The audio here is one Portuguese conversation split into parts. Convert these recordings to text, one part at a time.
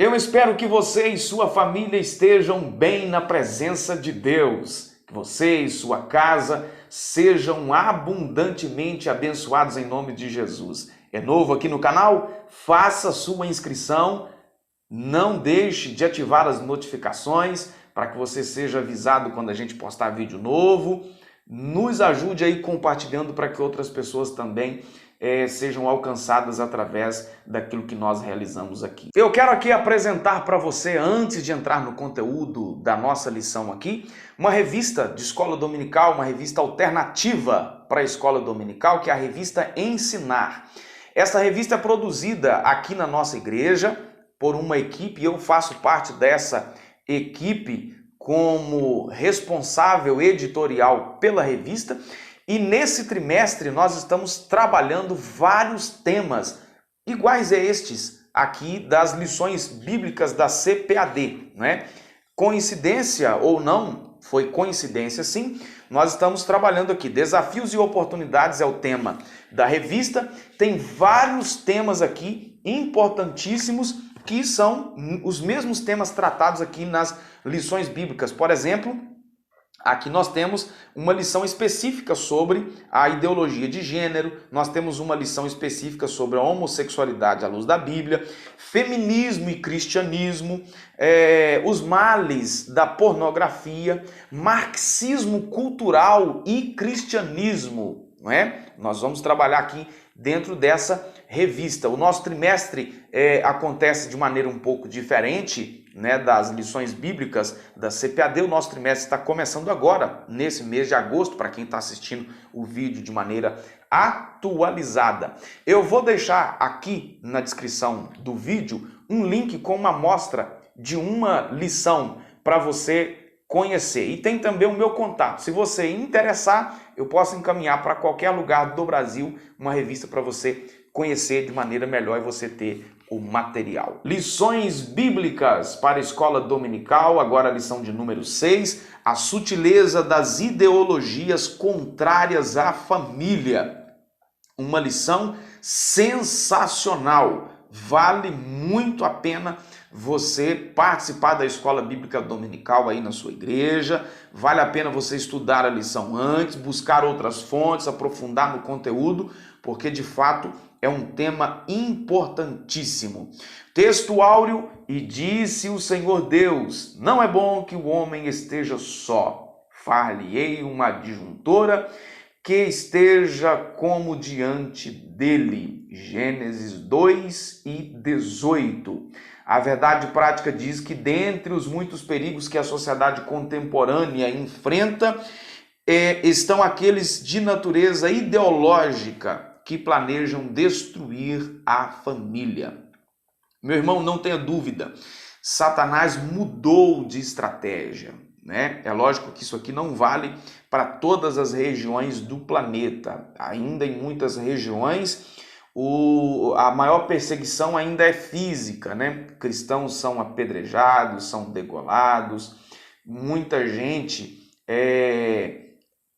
Eu espero que você e sua família estejam bem na presença de Deus, que você e sua casa sejam abundantemente abençoados em nome de Jesus. É novo aqui no canal? Faça sua inscrição, não deixe de ativar as notificações para que você seja avisado quando a gente postar vídeo novo. Nos ajude aí compartilhando para que outras pessoas também sejam alcançadas através daquilo que nós realizamos aqui. Eu quero aqui apresentar para você, antes de entrar no conteúdo da nossa lição aqui, uma revista de escola dominical, uma revista alternativa para a escola dominical, que é a revista Ensinar. Essa revista é produzida aqui na nossa igreja por uma equipe, e eu faço parte dessa equipe como responsável editorial pela revista. E nesse trimestre nós estamos trabalhando vários temas iguais a estes aqui das lições bíblicas da CPAD, né? Coincidência ou não, foi coincidência sim, nós estamos trabalhando aqui. Desafios e oportunidades é o tema da revista. Tem vários temas aqui importantíssimos que são os mesmos temas tratados aqui nas lições bíblicas. Por exemplo, aqui nós temos uma lição específica sobre a ideologia de gênero, nós temos uma lição específica sobre a homossexualidade à luz da Bíblia, feminismo e cristianismo, os males da pornografia, marxismo cultural e cristianismo, não é? Nós vamos trabalhar aqui dentro dessa revista. O nosso trimestre acontece de maneira um pouco diferente, né, das lições bíblicas da CPAD. O nosso trimestre está começando agora, nesse mês de agosto, para quem está assistindo o vídeo de maneira atualizada. Eu vou deixar aqui na descrição do vídeo um link com uma amostra de uma lição para você conhecer. E tem também o meu contato. Se você interessar, eu posso encaminhar para qualquer lugar do Brasil uma revista para você conhecer de maneira melhor e você ter o material. Lições bíblicas para a escola dominical, agora a lição de número 6, a sutileza das ideologias contrárias à família. Uma lição sensacional, vale muito a pena você participar da escola bíblica dominical aí na sua igreja, vale a pena você estudar a lição antes, buscar outras fontes, aprofundar no conteúdo, porque de fato é um tema importantíssimo. Texto áureo: e disse o Senhor Deus, não é bom que o homem esteja só, far-lhe-ei uma adjuntora que esteja como diante dele. Gênesis 2:18. A verdade prática diz que dentre os muitos perigos que a sociedade contemporânea enfrenta, estão aqueles de natureza ideológica que planejam destruir a família. Meu irmão, não tenha dúvida, Satanás mudou de estratégia, né? É lógico que isso aqui não vale para todas as regiões do planeta. Ainda em muitas regiões, a maior perseguição ainda é física, né? Cristãos são apedrejados, são degolados, muita gente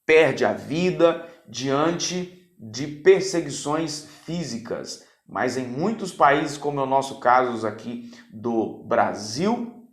perde a vida diante de perseguições físicas, mas em muitos países, como é o nosso caso aqui do Brasil,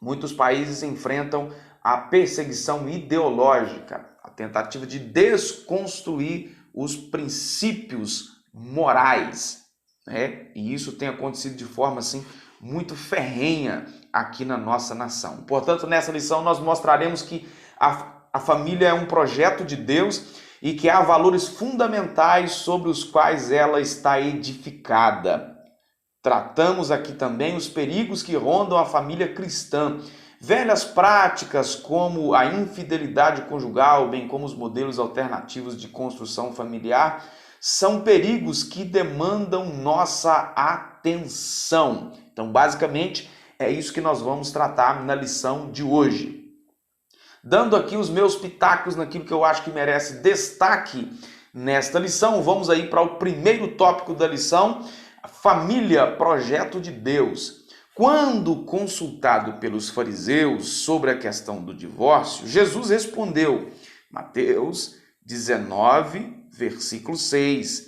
muitos países enfrentam a perseguição ideológica, a tentativa de desconstruir os princípios morais, né? E isso tem acontecido de forma assim muito ferrenha aqui na nossa nação. Portanto, nessa lição nós mostraremos que a família é um projeto de Deus e que há valores fundamentais sobre os quais ela está edificada. Tratamos aqui também os perigos que rondam a família cristã. Velhas práticas como a infidelidade conjugal, bem como os modelos alternativos de construção familiar, são perigos que demandam nossa atenção. Então, basicamente, é isso que nós vamos tratar na lição de hoje. Dando aqui os meus pitacos naquilo que eu acho que merece destaque nesta lição, vamos aí para o primeiro tópico da lição: família, projeto de Deus. Quando consultado pelos fariseus sobre a questão do divórcio, Jesus respondeu, Mateus 19, versículo 6,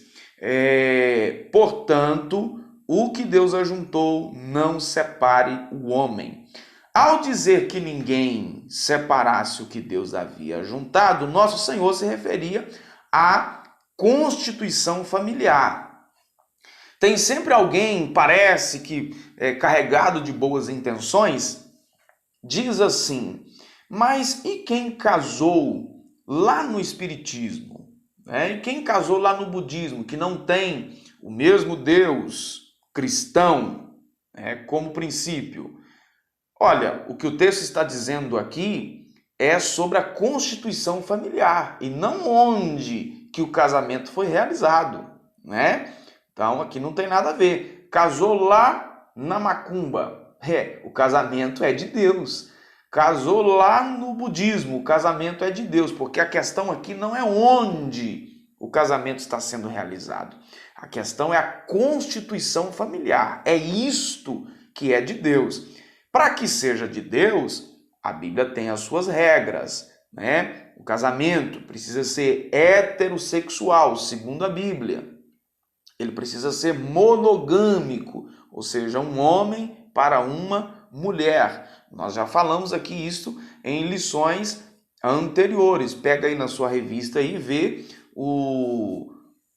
portanto, o que Deus ajuntou, não separe o homem. Ao dizer que ninguém separasse o que Deus havia juntado, nosso Senhor se referia à constituição familiar. Tem sempre alguém, parece que carregado de boas intenções, diz assim: mas e quem casou lá no Espiritismo? E quem casou lá no Budismo, que não tem o mesmo Deus cristão como princípio? Olha, o que o texto está dizendo aqui é sobre a constituição familiar e não onde que o casamento foi realizado, né? Então aqui não tem nada a ver. Casou lá na macumba, o casamento é de Deus. Casou lá no budismo, o casamento é de Deus, porque a questão aqui não é onde o casamento está sendo realizado. A questão é a constituição familiar. É isto que é de Deus. Para que seja de Deus, a Bíblia tem as suas regras, né? O casamento precisa ser heterossexual, segundo a Bíblia. Ele precisa ser monogâmico, ou seja, um homem para uma mulher. Nós já falamos aqui isso em lições anteriores. Pega aí na sua revista e vê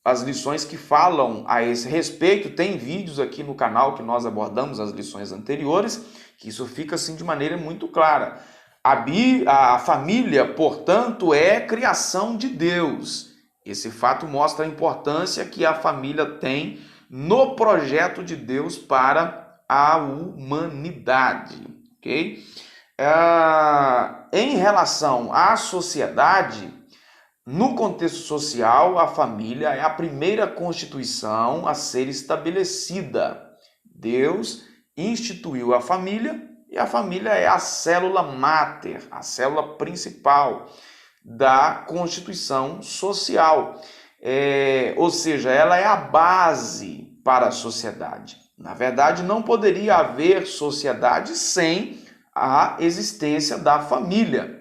as lições que falam a esse respeito. Tem vídeos aqui no canal que nós abordamos as lições anteriores, que isso fica assim de maneira muito clara. A família, portanto, é criação de Deus. Esse fato mostra a importância que a família tem no projeto de Deus para a humanidade, ok? Em relação à sociedade, no contexto social, a família é a primeira constituição a ser estabelecida. Deus instituiu a família e a família é a célula máter, a célula principal da constituição social. Ou seja, ela é a base para a sociedade. Na verdade, não poderia haver sociedade sem a existência da família.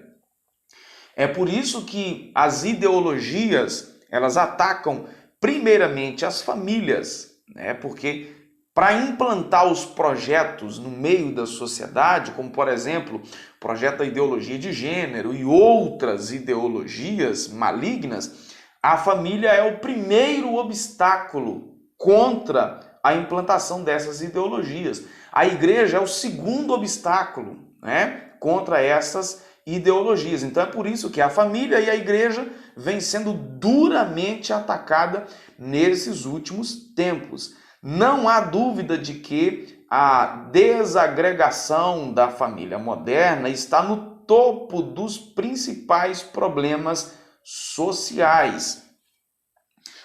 É por isso que as ideologias, elas atacam primeiramente as famílias, né? Porque para implantar os projetos no meio da sociedade, como por exemplo, o projeto da ideologia de gênero e outras ideologias malignas, a família é o primeiro obstáculo contra a implantação dessas ideologias. A igreja é o segundo obstáculo, né, contra essas ideologias. Então é por isso que a família e a igreja vem sendo duramente atacada nesses últimos tempos. Não há dúvida de que a desagregação da família moderna está no topo dos principais problemas sociais.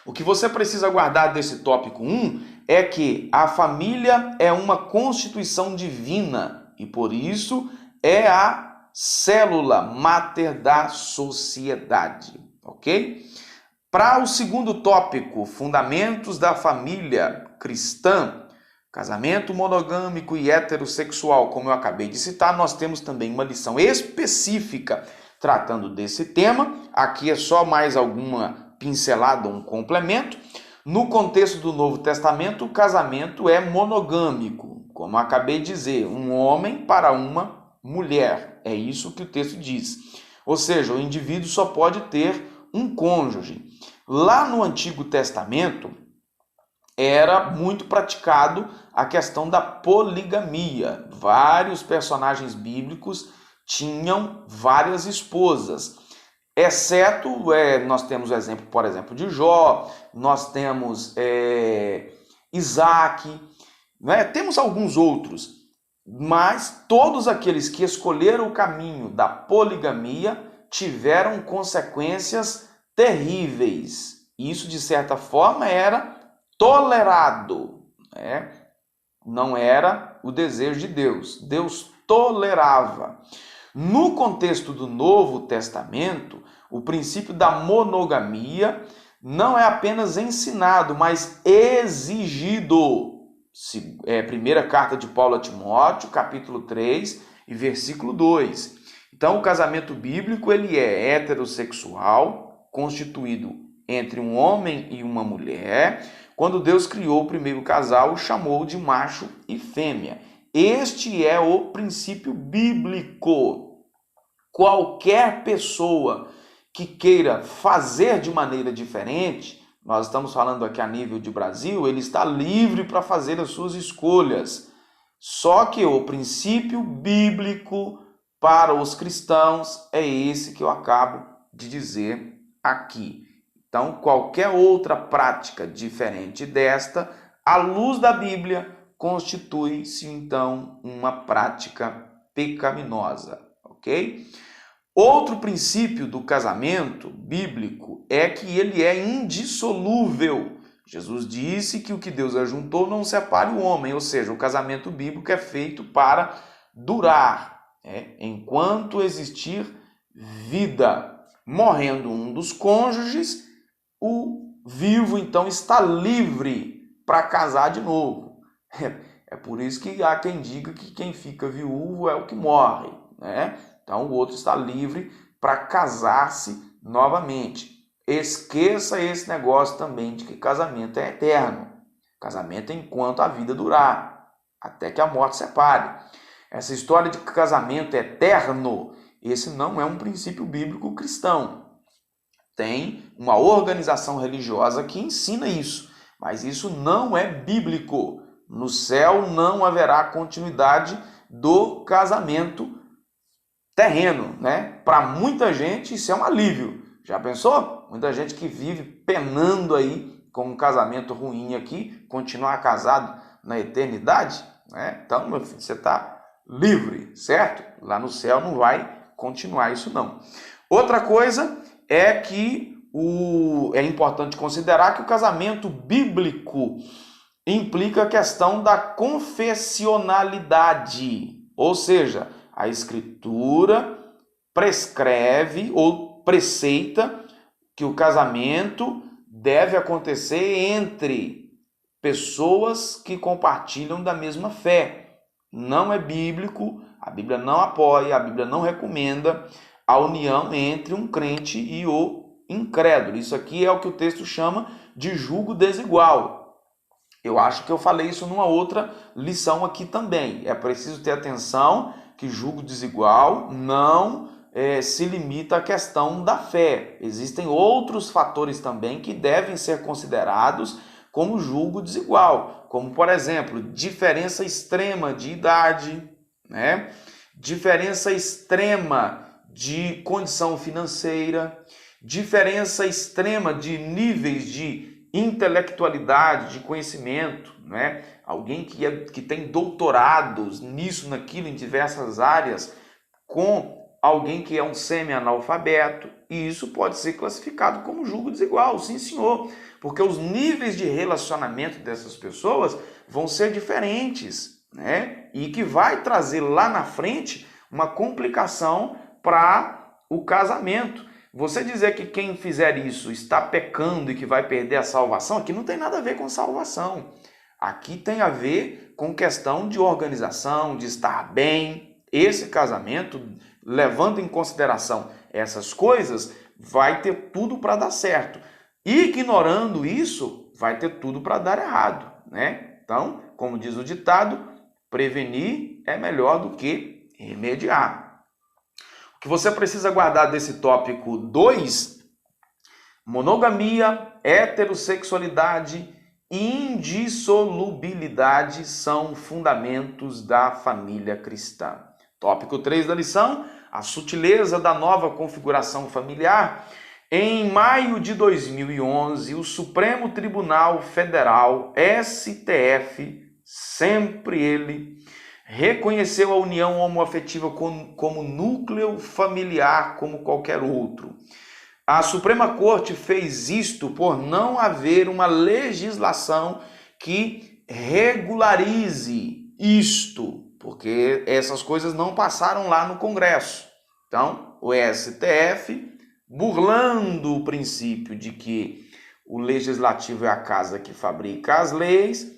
O que você precisa guardar desse tópico 1 é que a família é uma constituição divina e, por isso, é a célula máter da sociedade, ok? Para o segundo tópico, fundamentos da família cristã, casamento monogâmico e heterossexual, como eu acabei de citar, nós temos também uma lição específica tratando desse tema. Aqui é só mais alguma pincelada, um complemento. No contexto do Novo Testamento, o casamento é monogâmico, como eu acabei de dizer, um homem para uma mulher. É isso que o texto diz. Ou seja, o indivíduo só pode ter um cônjuge. Lá no Antigo Testamento, era muito praticado a questão da poligamia. Vários personagens bíblicos tinham várias esposas. Exceto, nós temos o exemplo, por exemplo, de Jó, nós temos Isaac, né? Temos alguns outros, mas todos aqueles que escolheram o caminho da poligamia tiveram consequências terríveis. Isso, de certa forma, era tolerado, né? Não era o desejo de Deus. Deus tolerava. No contexto do Novo Testamento, o princípio da monogamia não é apenas ensinado, mas exigido. Primeira carta de Paulo a Timóteo, capítulo 3 e versículo 2. Então, o casamento bíblico ele é heterossexual, constituído entre um homem e uma mulher, quando Deus criou o primeiro casal, chamou de macho e fêmea. Este é o princípio bíblico. Qualquer pessoa que queira fazer de maneira diferente, nós estamos falando aqui a nível de Brasil, ele está livre para fazer as suas escolhas. Só que o princípio bíblico para os cristãos é esse que eu acabo de dizer aqui. Então, qualquer outra prática diferente desta, à luz da Bíblia, constitui-se então uma prática pecaminosa, ok? Outro princípio do casamento bíblico é que ele é indissolúvel. Jesus disse que o que Deus ajuntou não separe o homem, ou seja, o casamento bíblico é feito para durar, enquanto existir vida. Morrendo um dos cônjuges, o vivo então está livre para casar de novo. É por isso que há quem diga que quem fica viúvo é o que morre, né? Então o outro está livre para casar-se novamente. Esqueça esse negócio também de que casamento é eterno. Casamento é enquanto a vida durar, até que a morte separe. Essa história de que casamento é eterno, esse não é um princípio bíblico cristão. Tem uma organização religiosa que ensina isso, mas isso não é bíblico. No céu não haverá continuidade do casamento terreno, né? Para muita gente isso é um alívio. Já pensou? Muita gente que vive penando aí com um casamento ruim aqui, continuar casado na eternidade, né? Então, meu filho, você está livre, certo? Lá no céu não vai continuar isso não. Outra coisa é que é importante considerar que o casamento bíblico implica a questão da confessionalidade, ou seja, a Escritura prescreve ou preceita que o casamento deve acontecer entre pessoas que compartilham da mesma fé. Não é bíblico, a Bíblia não apoia, a Bíblia não recomenda a união entre um crente e o incrédulo. Isso aqui é o que o texto chama de julgo desigual. Eu acho que eu falei isso numa outra lição aqui também. É preciso ter atenção que julgo desigual não se limita à questão da fé. Existem outros fatores também que devem ser considerados como julgo desigual, como, por exemplo, diferença extrema de idade, né? Diferença extrema de condição financeira, diferença extrema de níveis de intelectualidade, de conhecimento, né? Alguém que tem doutorados nisso, naquilo, em diversas áreas, com alguém que é um semi-analfabeto, e isso pode ser classificado como julgo desigual, sim senhor, porque os níveis de relacionamento dessas pessoas vão ser diferentes, né? E que vai trazer lá na frente uma complicação para o casamento. Você dizer que quem fizer isso está pecando e que vai perder a salvação, aqui não tem nada a ver com salvação. Aqui tem a ver com questão de organização, de estar bem. Esse casamento, levando em consideração essas coisas, vai ter tudo para dar certo. Ignorando isso, vai ter tudo para dar errado, né? Então, como diz o ditado, prevenir é melhor do que remediar. O que você precisa guardar desse tópico 2, monogamia, heterossexualidade e indissolubilidade são fundamentos da família cristã. Tópico 3 da lição, a sutileza da nova configuração familiar. Em maio de 2011, o Supremo Tribunal Federal, STF, sempre ele, reconheceu a união homoafetiva como núcleo familiar como qualquer outro. A Suprema Corte fez isto por não haver uma legislação que regularize isto, porque essas coisas não passaram lá no Congresso. Então, o STF, burlando o princípio de que o legislativo é a casa que fabrica as leis,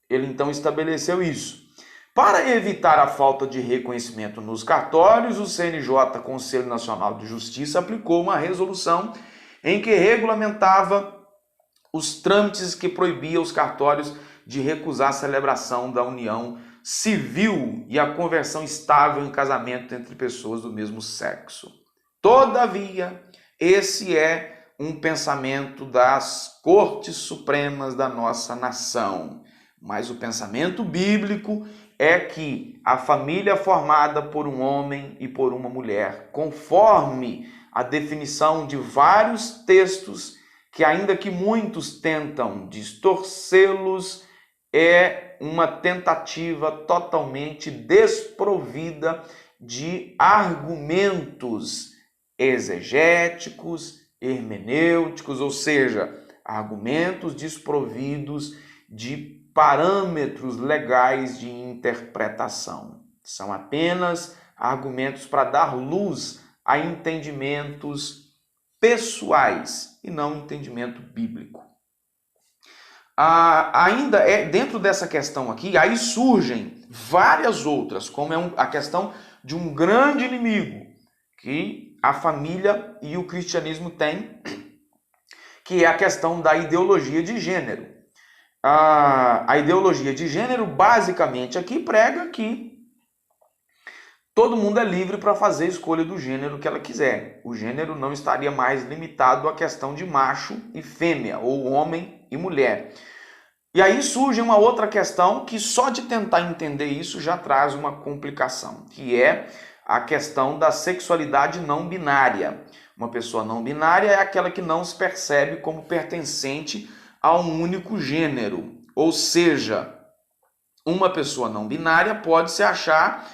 ele então estabeleceu isso. Para evitar a falta de reconhecimento nos cartórios, o CNJ, Conselho Nacional de Justiça, aplicou uma resolução em que regulamentava os trâmites que proibiam os cartórios de recusar a celebração da união civil e a conversão estável em casamento entre pessoas do mesmo sexo. Todavia, esse é um pensamento das cortes supremas da nossa nação. Mas o pensamento bíblico é que a família é formada por um homem e por uma mulher, conforme a definição de vários textos que, ainda que muitos tentam distorcê-los, é uma tentativa totalmente desprovida de argumentos exegéticos, hermenêuticos, ou seja, argumentos desprovidos de parâmetros legais de interpretação. São apenas argumentos para dar luz a entendimentos pessoais e não entendimento bíblico. Ainda dentro dessa questão aqui, aí surgem várias outras, como a questão de um grande inimigo que a família e o cristianismo têm, que é a questão da ideologia de gênero. A ideologia de gênero, basicamente, aqui prega que todo mundo é livre para fazer a escolha do gênero que ela quiser. O gênero não estaria mais limitado à questão de macho e fêmea, ou homem e mulher. E aí surge uma outra questão que só de tentar entender isso já traz uma complicação, que é a questão da sexualidade não binária. Uma pessoa não binária é aquela que não se percebe como pertencente a um único gênero. Ou seja, uma pessoa não binária pode se achar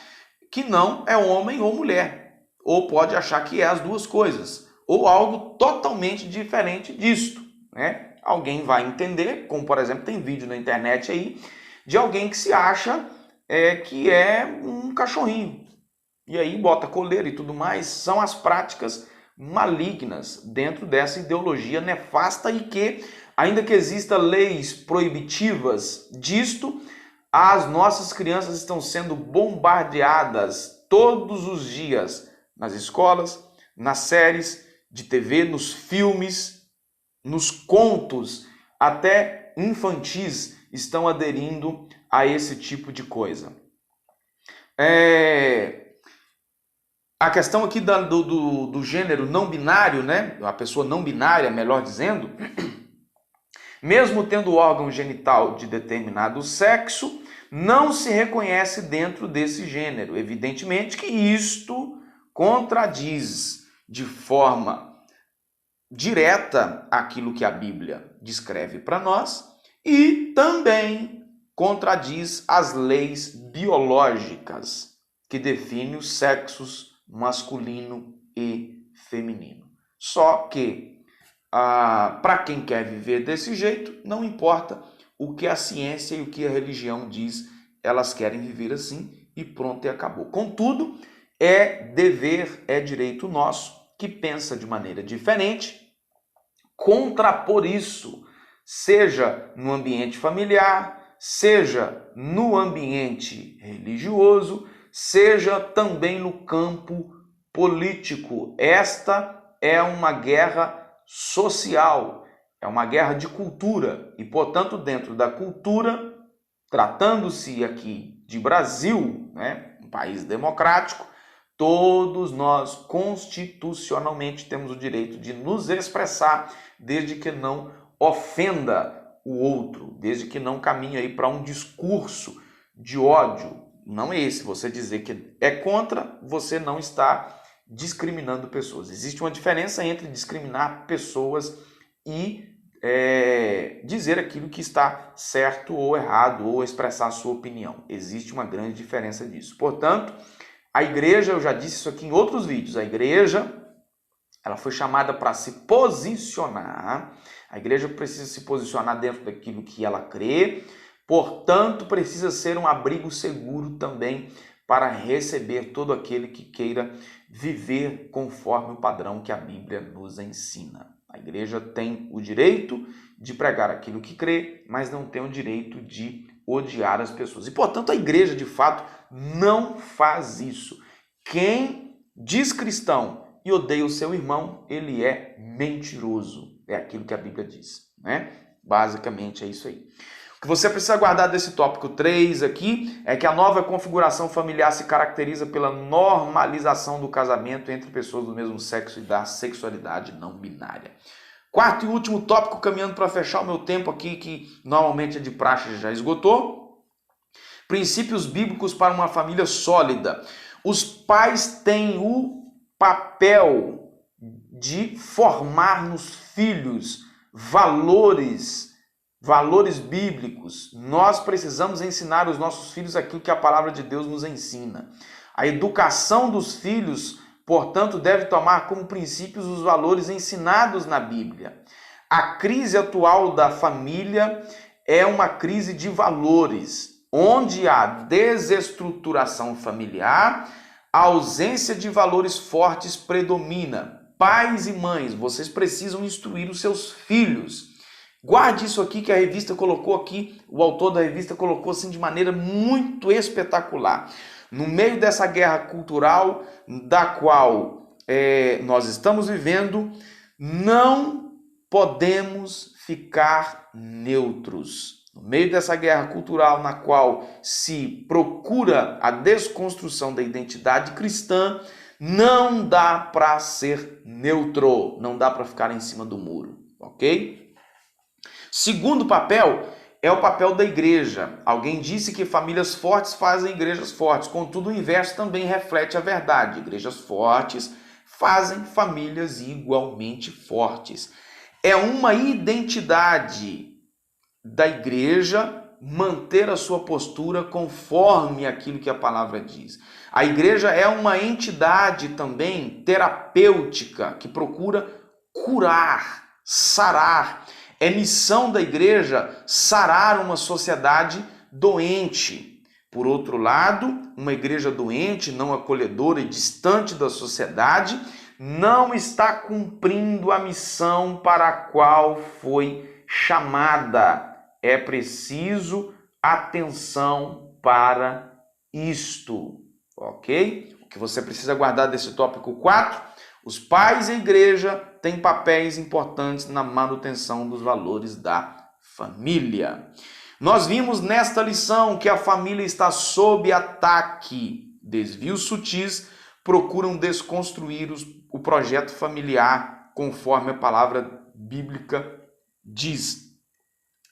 que não é homem ou mulher, ou pode achar que é as duas coisas, ou algo totalmente diferente disto, né? Alguém vai entender, como por exemplo tem vídeo na internet aí, de alguém que se acha que é um cachorrinho, e aí bota coleira e tudo mais. São as práticas malignas dentro dessa ideologia nefasta, e que, ainda que existam leis proibitivas disto, as nossas crianças estão sendo bombardeadas todos os dias nas escolas, nas séries de TV, nos filmes, nos contos, até infantis estão aderindo a esse tipo de coisa. A questão aqui do gênero não binário, né? A pessoa não binária, melhor dizendo, mesmo tendo o órgão genital de determinado sexo, não se reconhece dentro desse gênero. Evidentemente que isto contradiz de forma direta aquilo que a Bíblia descreve para nós e também contradiz as leis biológicas que definem os sexos masculino e feminino. Só que para quem quer viver desse jeito, não importa o que a ciência e o que a religião diz, elas querem viver assim e pronto, e acabou. Contudo, é dever, é direito nosso, que pensa de maneira diferente, contrapor isso, seja no ambiente familiar, seja no ambiente religioso, seja também no campo político. Esta é uma guerra social, é uma guerra de cultura, e portanto dentro da cultura, tratando-se aqui de Brasil, né, um país democrático, todos nós constitucionalmente temos o direito de nos expressar, desde que não ofenda o outro, desde que não caminhe aí para um discurso de ódio. Não é esse, você dizer que é contra, você não está discriminando pessoas. Existe uma diferença entre discriminar pessoas e dizer aquilo que está certo ou errado, ou expressar a sua opinião. Existe uma grande diferença disso. Portanto, a igreja, eu já disse isso aqui em outros vídeos, a igreja, ela foi chamada para se posicionar, a igreja precisa se posicionar dentro daquilo que ela crê, portanto, precisa ser um abrigo seguro também para receber todo aquele que queira viver conforme o padrão que a Bíblia nos ensina. A igreja tem o direito de pregar aquilo que crê, mas não tem o direito de odiar as pessoas. E, portanto, a igreja, de fato, não faz isso. Quem diz cristão e odeia o seu irmão, ele é mentiroso. É aquilo que a Bíblia diz, né? Basicamente é isso aí. O que você precisa guardar desse tópico 3 aqui é que a nova configuração familiar se caracteriza pela normalização do casamento entre pessoas do mesmo sexo e da sexualidade não binária. Quarto e último tópico, caminhando para fechar o meu tempo aqui, que normalmente é de praxe, já esgotou. Princípios bíblicos para uma família sólida. Os pais têm o papel de formar nos filhos valores bíblicos. Nós precisamos ensinar os nossos filhos aquilo que a palavra de Deus nos ensina. A educação dos filhos, portanto, deve tomar como princípios os valores ensinados na Bíblia. A crise atual da família é uma crise de valores, onde há desestruturação familiar, a ausência de valores fortes predomina. Pais e mães, vocês precisam instruir os seus filhos. Guarde isso aqui que a revista colocou aqui, o autor da revista colocou assim de maneira muito espetacular. No meio dessa guerra cultural da qual nós estamos vivendo, não podemos ficar neutros. No meio dessa guerra cultural na qual se procura a desconstrução da identidade cristã, não dá para ser neutro, não dá para ficar em cima do muro, ok? Segundo papel é o papel da igreja. Alguém disse que famílias fortes fazem igrejas fortes, contudo o inverso também reflete a verdade. Igrejas fortes fazem famílias igualmente fortes. É uma identidade da igreja manter a sua postura conforme aquilo que a palavra diz. A igreja é uma entidade também terapêutica que procura curar, sarar. É missão da igreja sarar uma sociedade doente. Por outro lado, uma igreja doente, não acolhedora e distante da sociedade, não está cumprindo a missão para a qual foi chamada. É preciso atenção para isto, ok? O que você precisa guardar desse tópico 4? Os pais e a igreja têm papéis importantes na manutenção dos valores da família. Nós vimos nesta lição que a família está sob ataque. Desvios sutis procuram desconstruir o projeto familiar conforme a palavra bíblica diz.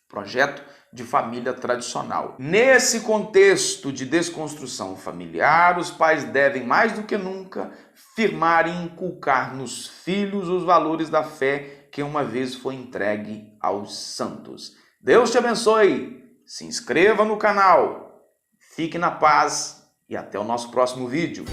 Projeto de família tradicional. Nesse contexto de desconstrução familiar, os pais devem, mais do que nunca, firmar e inculcar nos filhos os valores da fé que uma vez foi entregue aos santos. Deus te abençoe, se inscreva no canal, fique na paz e até o nosso próximo vídeo.